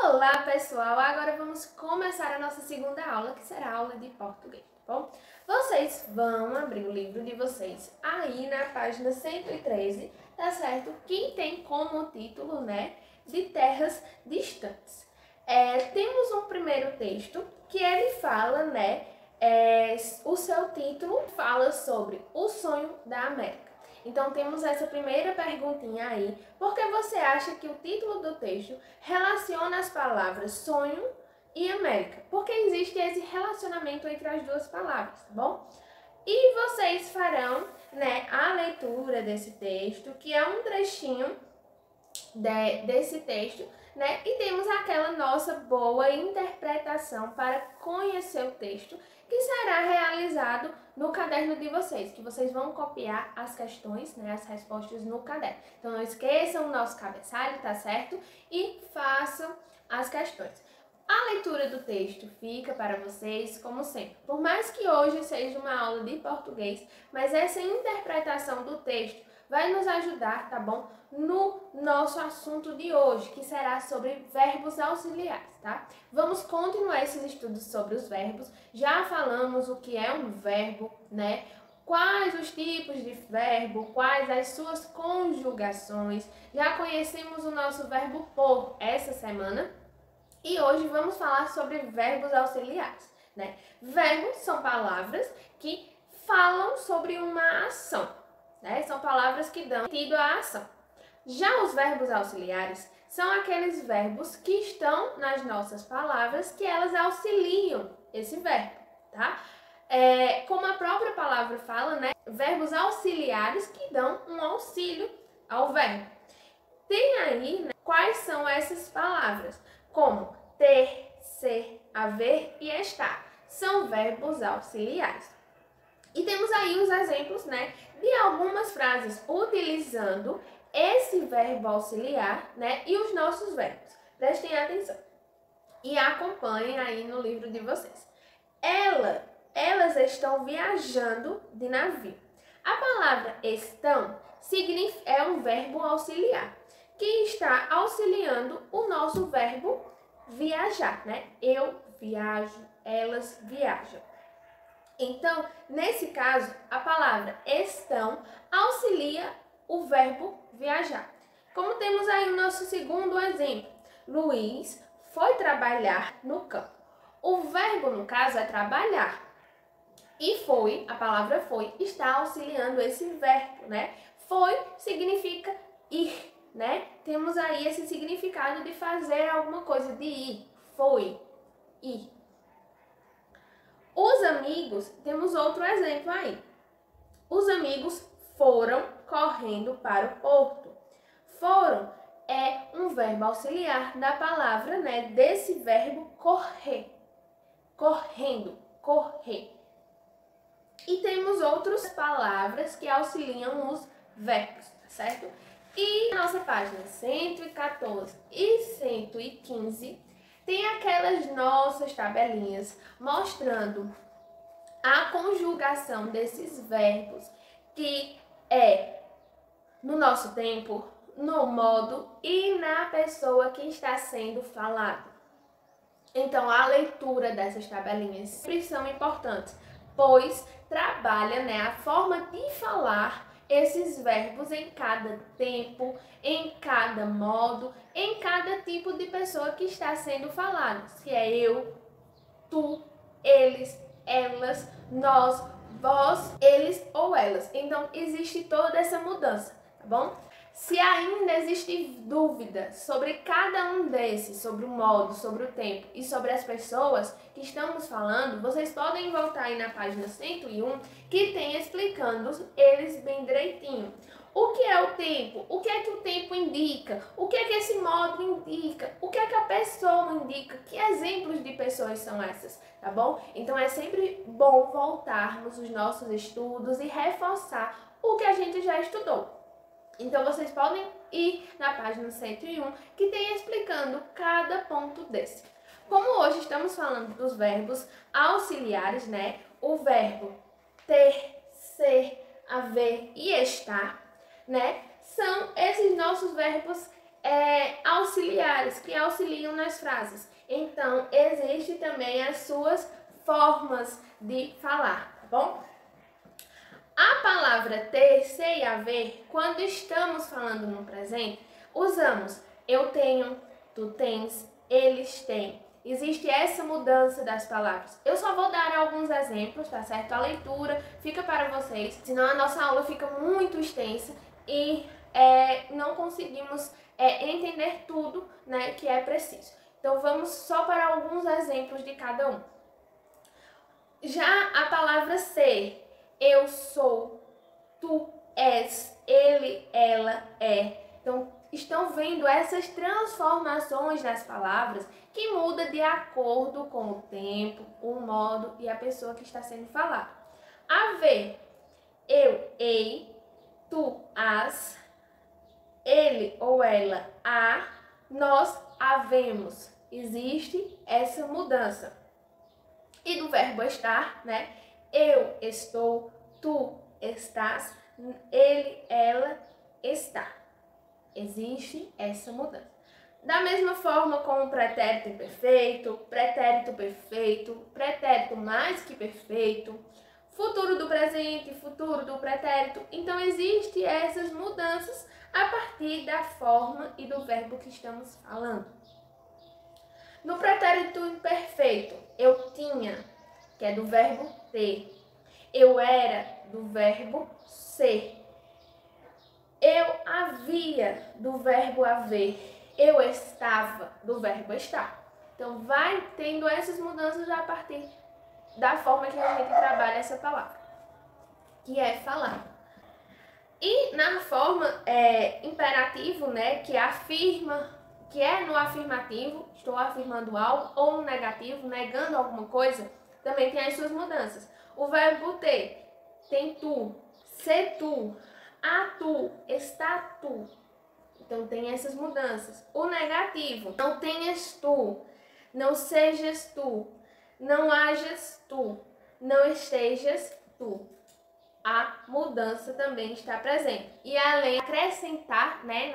Olá, pessoal! Agora vamos começar a nossa segunda aula, que será a aula de português, tá bom? Vocês vão abrir o livro de vocês aí na página 113, tá certo? Que tem como título, de Terras Distantes. Temos um primeiro texto que ele fala, o seu título fala sobre o sonho da América. Então temos essa primeira perguntinha aí. Por que você acha que o título do texto relaciona as palavras sonho e América? Porque existe esse relacionamento entre as duas palavras, tá bom? E vocês farão, a leitura desse texto, que é um trechinho desse texto, e temos aquela nossa boa interpretação para conhecer o texto, que será realizado no caderno de vocês, que vocês vão copiar as questões, as respostas no caderno. Então não esqueçam o nosso cabeçalho, tá certo? E façam as questões. A leitura do texto fica para vocês, como sempre. Por mais que hoje seja uma aula de português, mas essa interpretação do texto vai nos ajudar, tá bom? No nosso assunto de hoje, que será sobre verbos auxiliares, tá? Vamos continuar esses estudos sobre os verbos. Já falamos o que é um verbo, quais os tipos de verbo, quais as suas conjugações. Já conhecemos o nosso verbo por essa semana. E hoje vamos falar sobre verbos auxiliares, Verbos são palavras que falam sobre uma ação, São palavras que dão sentido à ação. Já os verbos auxiliares são aqueles verbos que estão nas nossas palavras que elas auxiliam esse verbo, tá? Como a própria palavra fala, verbos auxiliares que dão um auxílio ao verbo. Tem aí, quais são essas palavras? Como ter, ser, haver e estar. São verbos auxiliares. E temos aí os exemplos, de algumas frases utilizando esse verbo auxiliar, e os nossos verbos. Prestem atenção. E acompanhem aí no livro de vocês. Elas estão viajando de navio. A palavra estão é um verbo auxiliar, que está auxiliando o nosso verbo viajar, Eu viajo, elas viajam. Então, nesse caso, a palavra estão auxilia o verbo viajar. Como temos aí o nosso segundo exemplo. Luiz foi trabalhar no campo. O verbo, no caso, é trabalhar. E foi, a palavra foi, está auxiliando esse verbo, Foi significa ir, Temos aí esse significado de fazer alguma coisa, de ir. Foi, ir. Os amigos, temos outro exemplo aí. Os amigos foram correndo para o porto. Foram é um verbo auxiliar da palavra, desse verbo correr. Correndo, correr. E temos outras palavras que auxiliam os verbos, tá certo? E na nossa página 114 e 115 tem aquelas nossas tabelinhas mostrando a conjugação desses verbos, que é no nosso tempo, no modo e na pessoa que está sendo falado. Então, a leitura dessas tabelinhas sempre são importantes, pois trabalha, a forma de falar esses verbos em cada tempo, em cada modo, em cada tipo de pessoa que está sendo falado. Se é eu, tu, eles, elas, nós, vós, eles ou elas. Então, existe toda essa mudança, tá bom? Se ainda existe dúvida sobre cada um desses, sobre o modo, sobre o tempo e sobre as pessoas que estamos falando, vocês podem voltar aí na página 101, que tem explicando eles bem direitinho. O que é o tempo? O que é que o tempo indica? O que é que esse modo indica? O que é que a pessoa indica? Que exemplos de pessoas são essas, tá bom? Então é sempre bom voltarmos os nossos estudos e reforçar o que a gente já estudou. Então, vocês podem ir na página 101, que tem explicando cada ponto desse. Como hoje estamos falando dos verbos auxiliares, O verbo ter, ser, haver e estar, São esses nossos verbos auxiliares que auxiliam nas frases. Então, existe também as suas formas de falar, tá bom? A palavra ter, ser e haver, quando estamos falando no presente, usamos eu tenho, tu tens, eles têm. Existe essa mudança das palavras. Eu só vou dar alguns exemplos, tá certo? A leitura fica para vocês, senão a nossa aula fica muito extensa e não conseguimos entender tudo, né, que é preciso. Então vamos só para alguns exemplos de cada um. Já a palavra ser, eu sou, tu és, ele, ela é. Então, estão vendo essas transformações das palavras que muda de acordo com o tempo, o modo e a pessoa que está sendo falada. Haver, eu, ei, tu, as, ele ou ela, a, nós, havemos. Existe essa mudança. E do verbo estar, né? Eu estou, tu estás, ele, ela está. Existe essa mudança. Da mesma forma com o pretérito imperfeito, pretérito mais que perfeito, futuro do presente, futuro do pretérito. Então, existem essas mudanças a partir da forma e do verbo que estamos falando. No pretérito imperfeito, eu tinha, que é do verbo ter. Eu era, do verbo ser. Eu havia, do verbo haver. Eu estava, do verbo estar. Então, vai tendo essas mudanças a partir da forma que a gente trabalha essa palavra, que é falar. E na forma imperativo, né, que afirma, que é no afirmativo, estou afirmando algo, ou no negativo, negando alguma coisa, também tem as suas mudanças. O verbo ter tem tu, ser tu, a tu, está tu. Então tem essas mudanças. O negativo, não tenhas tu, não sejas tu, não hajas tu, não estejas tu. A mudança também está presente. E além de acrescentar, né,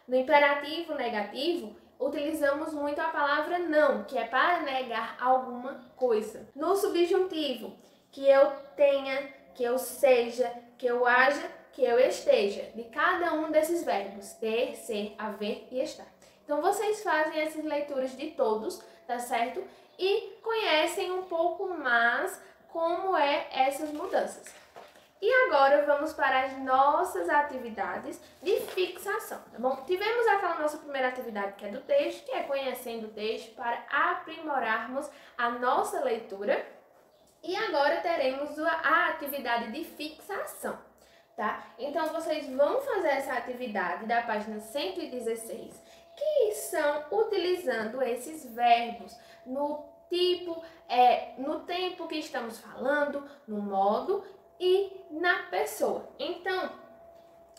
no imperativo negativo, utilizamos muito a palavra não, que é para negar alguma coisa. No subjuntivo, que eu tenha, que eu seja, que eu haja, que eu esteja. De cada um desses verbos, ter, ser, haver e estar. Então vocês fazem essas leituras de todos, tá certo? E conhecem um pouco mais como essas mudanças. E agora vamos para as nossas atividades de fixação, tá bom? Tivemos aquela nossa primeira atividade que é do texto, que é conhecendo o texto para aprimorarmos a nossa leitura. E agora teremos a atividade de fixação, tá? Então vocês vão fazer essa atividade da página 116, que são utilizando esses verbos no tipo, no tempo que estamos falando, no modo e na pessoa. Então,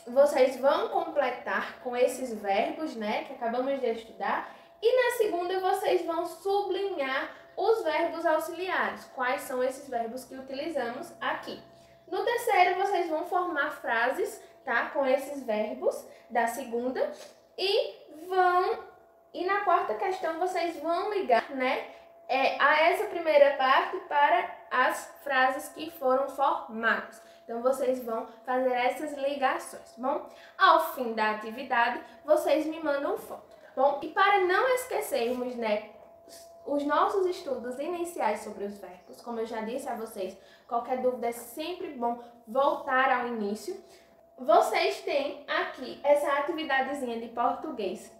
vocês vão completar com esses verbos, né, que acabamos de estudar, e na segunda vocês vão sublinhar os verbos auxiliares. Quais são esses verbos que utilizamos aqui? No terceiro, vocês vão formar frases, tá, com esses verbos da segunda, e na quarta questão vocês vão ligar, né, a essa primeira parte para as frases que foram formadas. Então, vocês vão fazer essas ligações, tá bom? Ao fim da atividade, vocês me mandam foto, tá bom? E para não esquecermos, né, os nossos estudos iniciais sobre os verbos, como eu já disse a vocês, qualquer dúvida é sempre bom voltar ao início. Vocês têm aqui essa atividadezinha de português,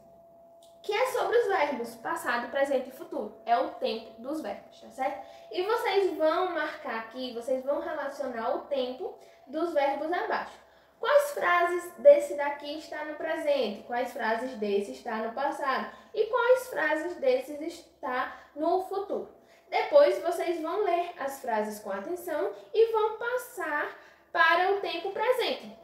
que é sobre os verbos passado, presente e futuro. É o tempo dos verbos, tá certo? E vocês vão marcar aqui, vocês vão relacionar o tempo dos verbos abaixo. Quais frases desse daqui está no presente? Quais frases desse está no passado? E quais frases desses está no futuro? Depois vocês vão ler as frases com atenção e vão passar para o tempo presente,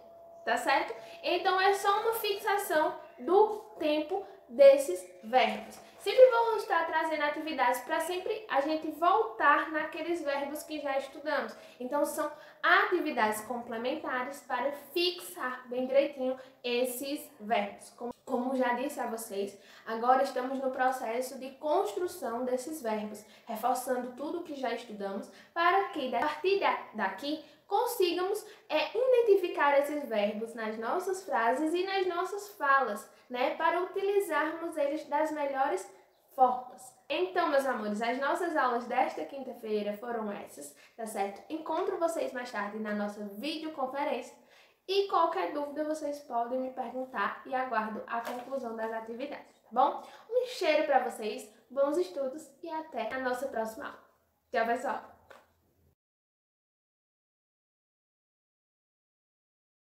tá certo? Então é só uma fixação do tempo desses verbos. Sempre vou estar trazendo atividades para sempre a gente voltar naqueles verbos que já estudamos. Então, são atividades complementares para fixar bem direitinho esses verbos. Como já disse a vocês, agora estamos no processo de construção desses verbos, reforçando tudo o que já estudamos para que, a partir daqui, consigamos identificar esses verbos nas nossas frases e nas nossas falas, né? Para utilizarmos eles das melhores formas. Então, meus amores, as nossas aulas desta quinta-feira foram essas, tá certo? Encontro vocês mais tarde na nossa videoconferência e qualquer dúvida vocês podem me perguntar e aguardo a conclusão das atividades, tá bom? Um cheiro para vocês, bons estudos e até a nossa próxima aula. Tchau, pessoal!